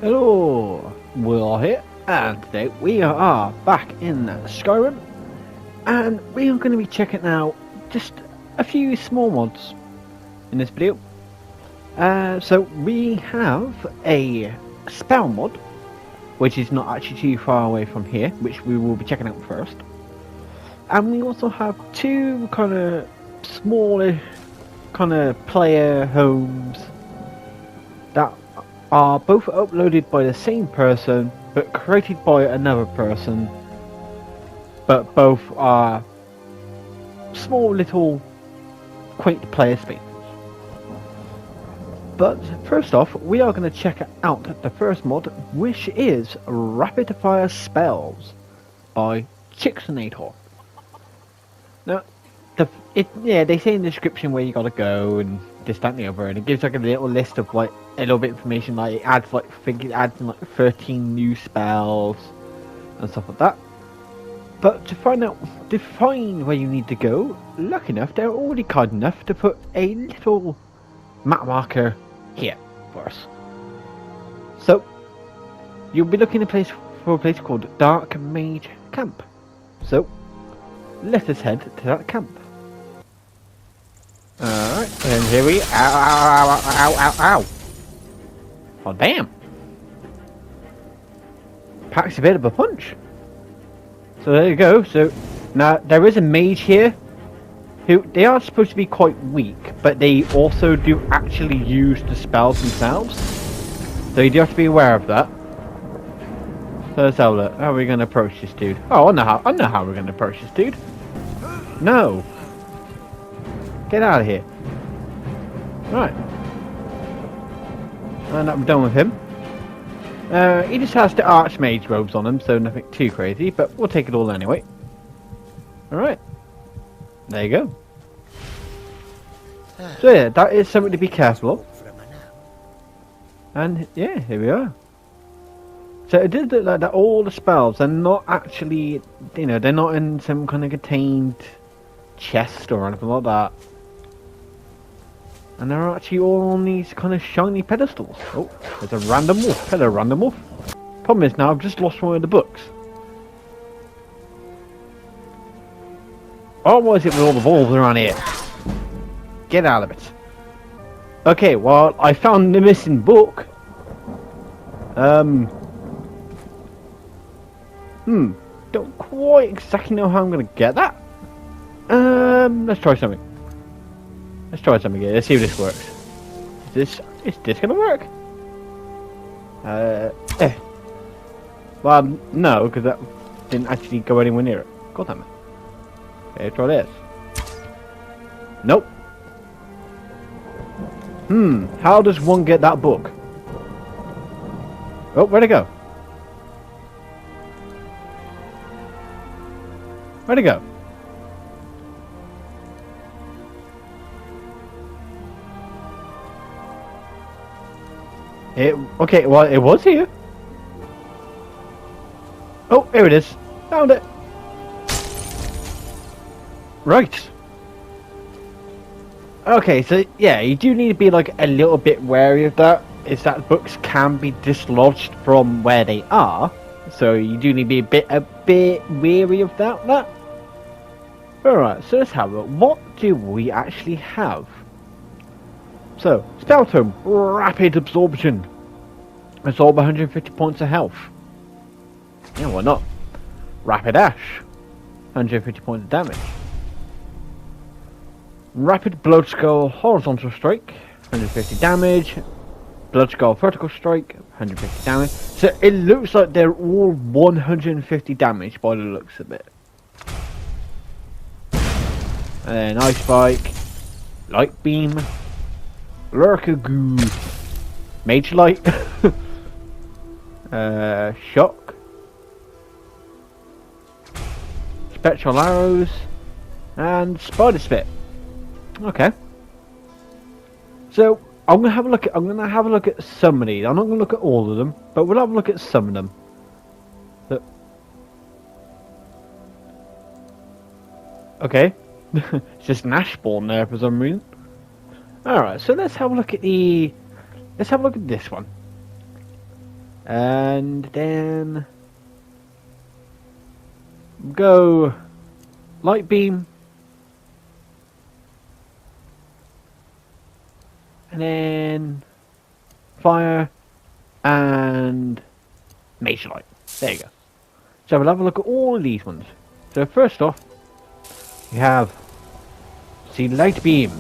Hello, Will here, and today we are back in Skyrim, and we are going to be checking out just a few small mods in this video. So we have a spell mod, which is not actually too far away from here, which we will be checking out first. And we also have two kind of smaller kind of player homes that are both uploaded by the same person but created by another person, but both are small little quaint player spaces. But first off, we are going to check out the first mod, which is Rapid Fire Spells by Chixonator. Now, they say in the description where you gotta go and this, that, and the other, and it gives like a little list of like a little bit of information, like it adds like, I think it adds in like 13 new spells and stuff like that. But to find where you need to go, lucky enough, they're already kind enough to put a little map marker here for us. So you'll be looking for a place called Dark Mage Camp. So let us head to that camp. Alright, and here we... Ow. Oh, damn. Packs a bit of a punch. So there you go. So, now, there is a mage here, who, they are supposed to be quite weak, but they also do actually use the spells themselves. So you do have to be aware of that. So let's have a look. How are we going to approach this dude? Oh, I know how we're going to approach this dude. No. Get out of here. Right. And I'm done with him. He just has the Archmage robes on him, so nothing too crazy, but we'll take it all anyway. Alright. There you go. So yeah, that is something to be careful of. And yeah, here we are. So it does look like that all the spells are not actually, they're not in some kind of contained chest or anything like that. And they're actually all on these kind of shiny pedestals. Oh, there's a random wolf. Hello, random wolf. Problem is now I've just lost one of the books. Oh, what is it with all the wolves around here? Get out of it. Okay, well, I found the missing book. Don't quite exactly know how I'm gonna get that. Let's try something. Let's try something here. Let's see if this works. Is this gonna work? Well, no, because that didn't actually go anywhere near it. God damn it. Okay, try this. Nope. How does one get that book? Oh, where'd it go? Where'd it go? Okay, well, it was here. Oh, here it is. Found it. Right. Okay, so yeah, you do need to be like a little bit wary of that. Is that books can be dislodged from where they are, so you do need to be a bit wary of that. Alright, so let's have a look. What do we actually have? So, Spell Tome, Rapid Absorption. Absorb 150 points of health. Yeah, why not? Rapid Ash, 150 points of damage. Rapid Blood Skull Horizontal Strike, 150 damage. Blood Skull Vertical Strike, 150 damage. So it looks like they're all 150 damage by the looks of it. And then Ice Spike, Light Beam, Lurker-Goo, Mage Light, Shock, Spectral Arrows, and Spider Spit. Okay. So I'm gonna have a look at some of these. I'm not gonna look at all of them, but we'll have a look at some of them. So, okay. It's just an ash spawn there for some reason. Alright, so let's have a look at this one. And then go light beam. And then fire and Mage light. There you go. So we'll have a look at all of these ones. So first off, you have the light beam.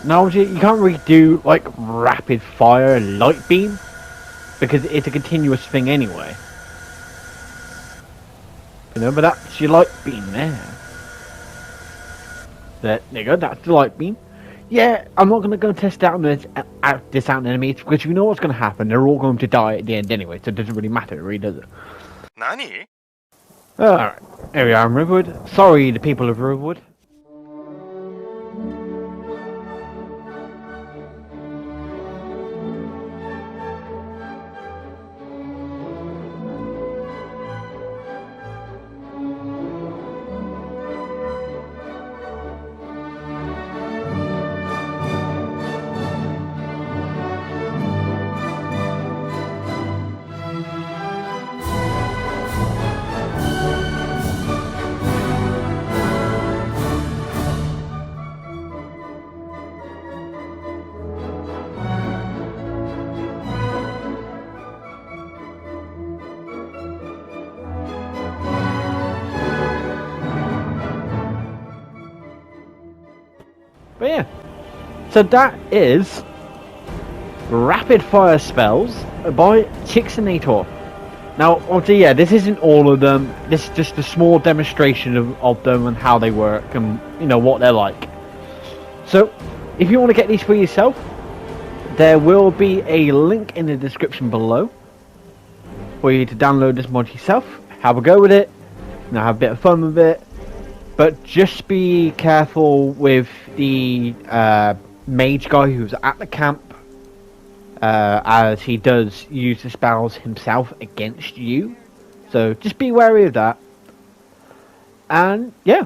Now obviously you can't really do like rapid fire light beam because it's a continuous thing anyway. You know, but that's your light beam there. There you go, that's the light beam. Yeah, I'm not going to go test out this out enemies because you know what's going to happen. They're all going to die at the end anyway, so it doesn't really matter, really, does it? Nani? Alright, here we are in Riverwood. Sorry, the people of Riverwood. But yeah, so that is Rapid Fire Spells by Chixinator. Now, obviously, yeah, this isn't all of them. This is just a small demonstration of them and how they work and, you know, what they're like. So, if you want to get these for yourself, there will be a link in the description below for you to download this mod yourself, have a go with it, have a bit of fun with it. But just be careful with the mage guy who's at the camp, as he does use the spells himself against you. So just be wary of that. And yeah,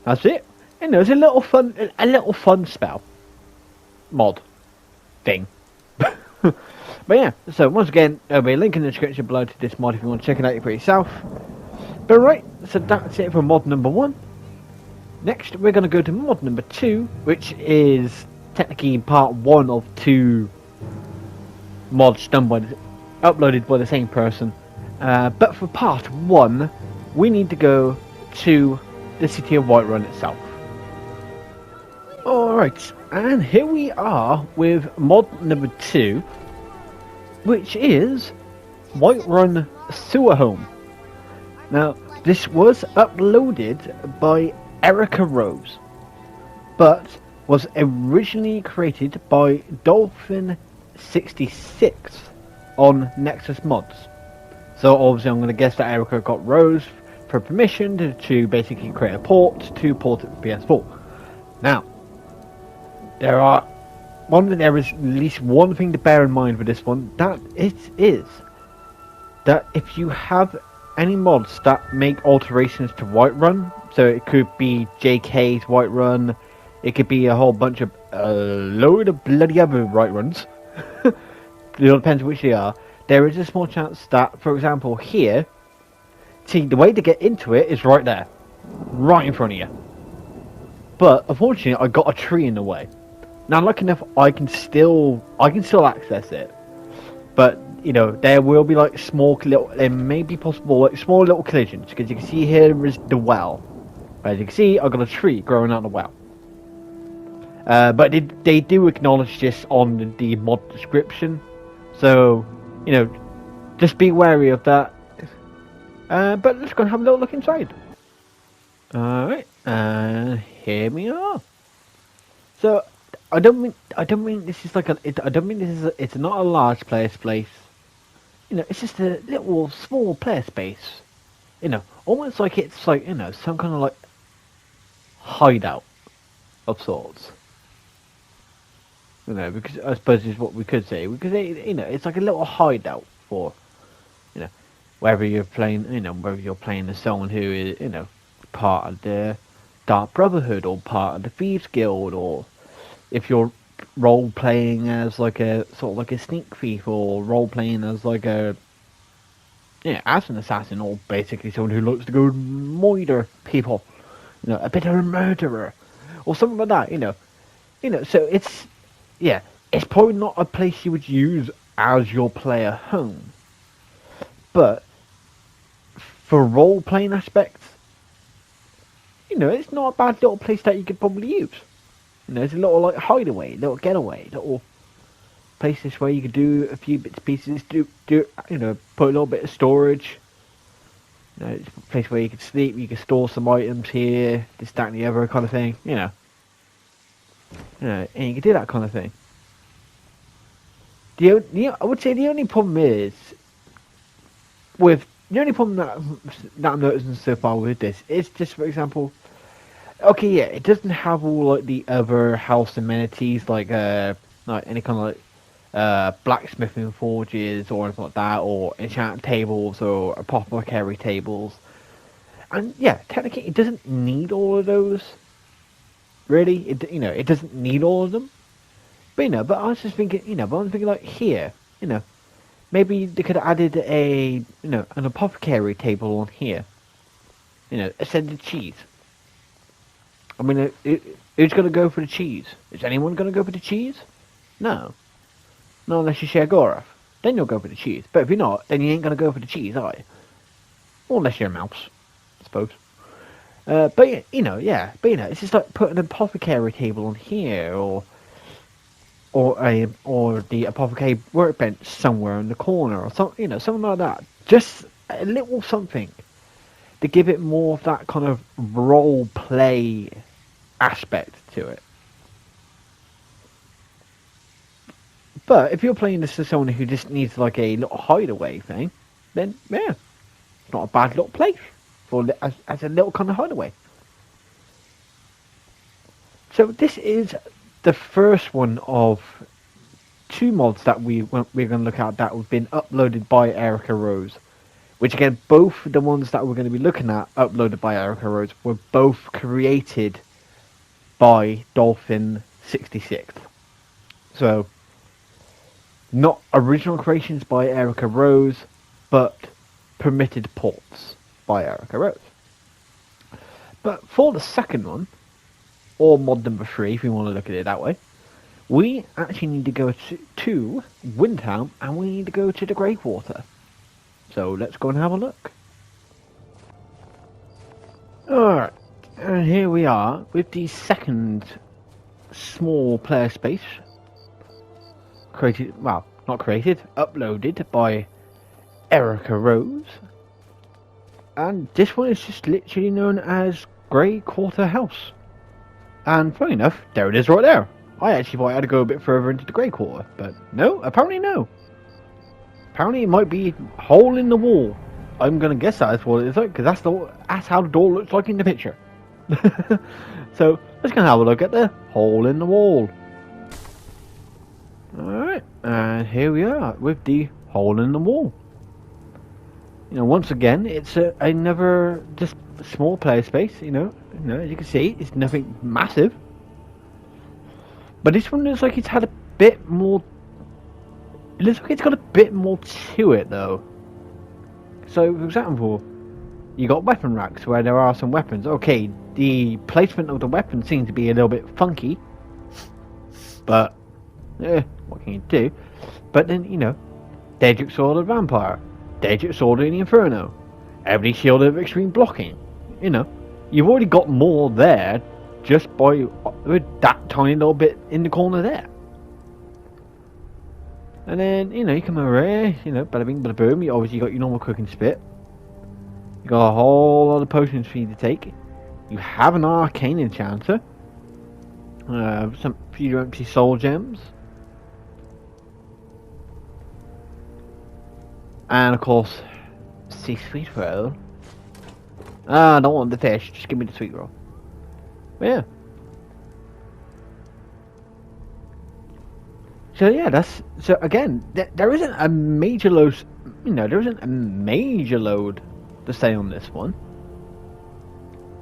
that's it. You know, it's a little fun spell mod thing. But yeah, so once again, there'll be a link in the description below to this mod if you want to check it out for yourself. But right, so that's it for mod number 1. Next, we're going to go to mod number 2, which is technically part 1 of 2 mods uploaded by the same person. But for part 1, we need to go to the city of Whiterun itself. Alright, and here we are with mod number 2, which is Whiterun Sewer Home. Now, this was uploaded by Erica Rose, but was originally created by Dolphin66 on Nexus Mods. So obviously I'm going to guess that Erica got Rose for permission to basically create a port to port it to PS4. Now, there is at least one thing to bear in mind with this one, that it is that if you have any mods that make alterations to Whiterun, so it could be JK's Whiterun, it could be a whole bunch of load of bloody other Whiteruns. It all depends which they are. There is a small chance that, for example, here, see, the way to get into it is right there, right in front of you. But unfortunately, I got a tree in the way. Now, lucky enough, I can still access it. But you know, there will be like small little, there may be possible like small little collisions, because you can see here is the well. As you can see, I've got a tree growing out of the well. But they do acknowledge this on the mod description, so you know, just be wary of that. But let's go and have a little look inside. Alright, and here we are. So I don't mean this is like it's not a large player space. You know, it's just a little small player space. You know, almost like it's like, you know, some kind of like hideout of sorts. You know, because I suppose is what we could say. Because you know, it's like a little hideout for, you know, whether you're playing, you know, whether you're playing as someone who is, you know, part of the Dark Brotherhood or part of the Thieves Guild, or if you're role playing as like a sort of like a sneak thief, or role playing as like a as an assassin, or basically someone who likes to go murder people, a bit of a murderer, or something like that. So it's probably not a place you would use as your player home, but for role playing aspects, it's not a bad little place that you could probably use. It's a little like hideaway, little getaway, little places where you could do a few bits and pieces, put a little bit of storage. It's a place where you could sleep, you could store some items here, this, that, and the other kind of thing. And you could do that kind of thing. I would say the only problem is the only problem that I'm noticing so far with this is just, for example, okay, yeah, it doesn't have all like the other house amenities like any kind of like blacksmithing forges or anything like that, or enchant tables or apothecary tables. And yeah, technically, it doesn't need all of those. Really, it doesn't need all of them. But I was just thinking, like here, maybe they could have added an apothecary table on here. Ascended cheese. I mean, who's going to go for the cheese? Is anyone going to go for the cheese? No. Not unless you share Gorath. Then you'll go for the cheese. But if you're not, then you ain't going to go for the cheese, are you? Or unless you're a mouse, I suppose. But it's just like putting an apothecary table on here, or the apothecary workbench somewhere in the corner, or something like that. Just a little something to give it more of that kind of role play aspect to it. But if you're playing this as someone who just needs like a little hideaway thing, then yeah, it's not a bad little place as a little kind of hideaway. So this is the first one of two mods that we're going to look at that have been uploaded by Erica Rose. Which again, both the ones that we're going to be looking at, uploaded by Erica Rose, were both created by Dolphin66. So, not original creations by Erica Rose, but permitted ports by Erica Rose. But for the second one, or mod number 3, if you want to look at it that way, we actually need to go to Windhelm, and we need to go to the Greywater. So let's go and have a look. Alright, and here we are with the second small player space. Uploaded by Erica Rose. And this one is just literally known as Greywater House. And funny enough, there it is right there. I actually thought I had to go a bit further into the Greywater, but no, apparently no. Apparently it might be a hole in the wall. I'm going to guess that's what it is like, because that's how the door looks like in the picture. So, let's go and have a look at the hole in the wall. Alright, and here we are with the hole in the wall. Once again, it's another just small player space, as you can see, it's nothing massive. But this one looks like it's had a bit more. It looks like it's got a bit more to it, though. So, for example, you got weapon racks where there are some weapons. Okay, the placement of the weapons seems to be a little bit funky. But, what can you do? But then, Daedric Sword of the Vampire, Daedric Sword of the Inferno, Ebony Shield of Extreme Blocking. You've already got more there just with that tiny little bit in the corner there. And then, you come over here, bada bing, bada boom. You obviously got your normal cooking spit. You got a whole lot of potions for you to take. You have an arcane enchanter. Some few empty soul gems. And of course, sweet roll. I don't want the fish, just give me the sweet roll. But yeah. So yeah, again, there isn't a major load, there isn't a major load to say on this one,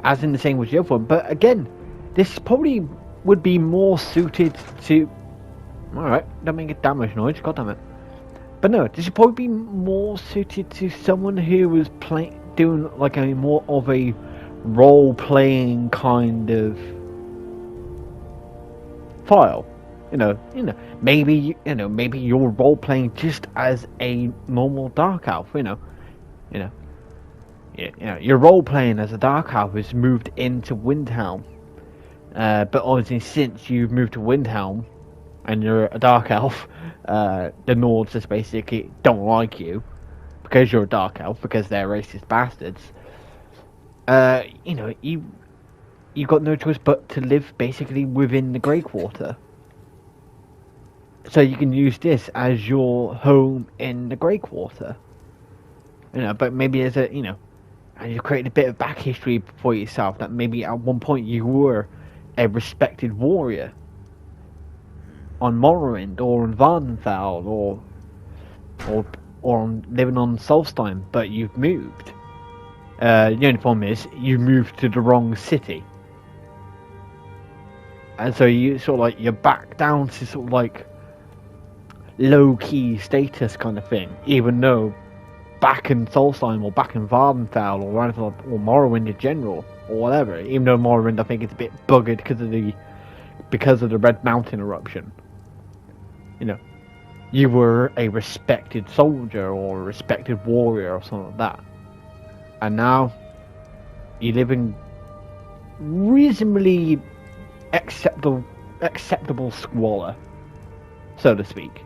as in the same with the other one. But again, this probably would be more suited to Alright, don't make it that much noise, god damn it. But no, this would probably be more suited to someone who was doing like a more of a role-playing kind of file. Maybe you're role-playing just as a normal dark elf. Your role-playing as a dark elf has moved into Windhelm, but obviously since you've moved to Windhelm and you're a dark elf, the Nords just basically don't like you because you're a dark elf, because they're racist bastards. You've got no choice but to live basically within the Grey Quarter. So you can use this as your home in the Grey Quarter. But maybe and you've created a bit of back history for yourself, that maybe at one point you were a respected warrior on Morrowind or on Vardenfell or living on Solstheim, but you've moved. The only problem is you moved to the wrong city, and so you sort of like you're back down to sort of like low-key status kind of thing, even though back in Solstheim or back in Vardenfell or Morrowind in general or whatever, even though Morrowind I think it's a bit buggered because of the Red Mountain eruption. You were a respected soldier or a respected warrior or something like that, and now you live in reasonably acceptable squalor, so to speak.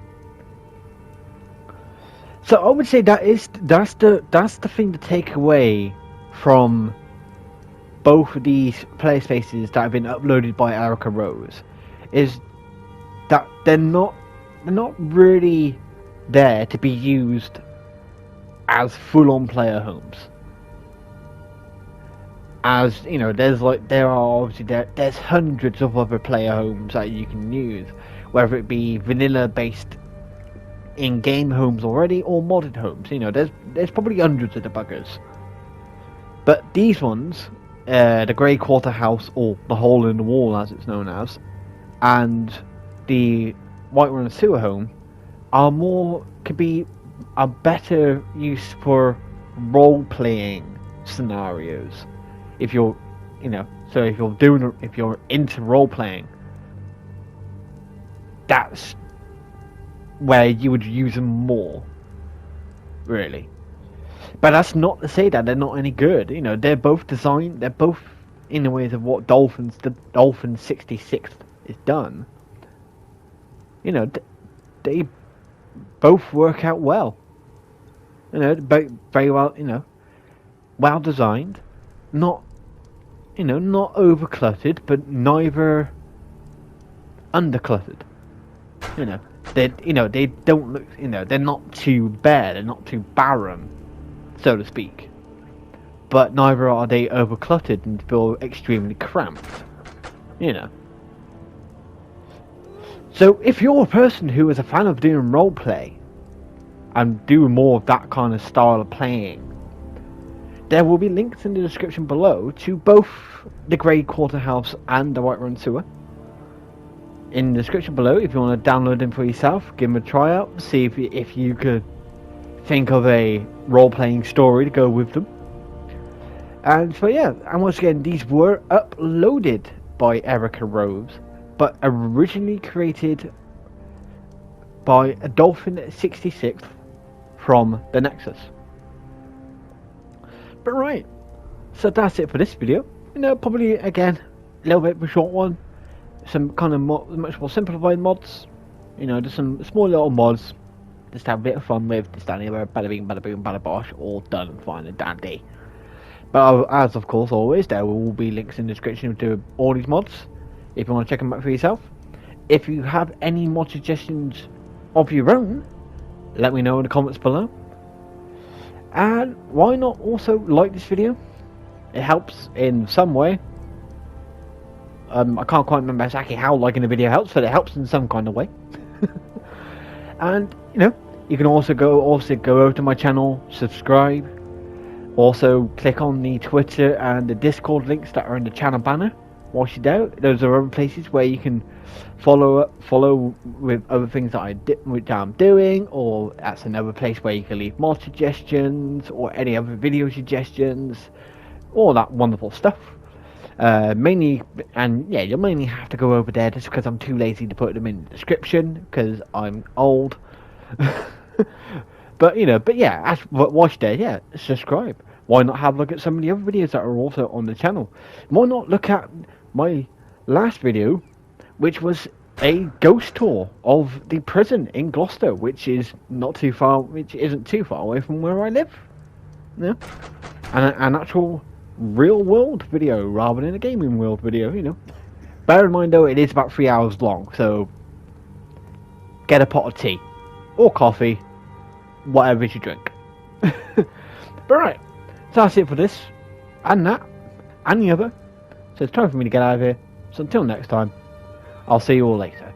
So I would say that's the thing to take away from both of these player spaces that have been uploaded by Erica Rose, is that they're not really there to be used as full-on player homes. As there's hundreds of other player homes that you can use, whether it be vanilla-based in-game homes already or modded homes. There's probably hundreds of the buggers. But these ones, the Grey Quarter House, or the Hole in the Wall as it's known as, and the Whiterun Sewer Home, could be a better use for role-playing scenarios. If you're into role-playing, that's where you would use them more, really. But that's not to say that they're not any good. They're both in the ways of what the Dolphin 66 is done. They both work out well. Very well. Well designed, not overcluttered, but neither undercluttered. They don't look. They're not too bare. They're not too barren, so to speak. But neither are they overcluttered and feel extremely cramped. So if you're a person who is a fan of doing roleplay and do more of that kind of style of playing, there will be links in the description below to both the Grey Quarter House and the Whiterun Sewer. In the description below, if you want to download them for yourself, give them a try out, see if you could think of a role-playing story to go with them. And so yeah, and once again, these were uploaded by Erica Rose, but originally created by a Dolphin 66 from the Nexus. But right, so that's it for this video. Probably again a little bit of a short one. Some kind of much more simplified mods. Just some small little mods, just to have a bit of fun with. Just anywhere, bada bing, bada boom, bada bosh, all done and fine and dandy. But as of course always, there will be links in the description to all these mods if you want to check them out for yourself. If you have any mod suggestions of your own, let me know in the comments below. And why not also like this video? It helps in some way. I can't quite remember exactly how liking a video helps, but it helps in some kind of way. And you can also go over to my channel, subscribe. Also click on the Twitter and the Discord links that are in the channel banner whilst you're there. Those are other places where you can follow with other things that which I'm doing, or that's another place where you can leave mod suggestions or any other video suggestions, all that wonderful stuff. Mainly, and yeah, you'll mainly have to go over there just because I'm too lazy to put them in the description because I'm old. But yeah, watch there, yeah, subscribe. Why not have a look at some of the other videos that are also on the channel? Why not look at my last video, which was a ghost tour of the prison in Gloucester, which isn't too far away from where I live. Yeah, and an actual real world video rather than a gaming world video. Bear in mind though, it is about 3 hours long, so get a pot of tea or coffee, whatever you drink. But right, so that's it for this, and that, and the other. So it's time for me to get out of here. So until next time, I'll see you all later.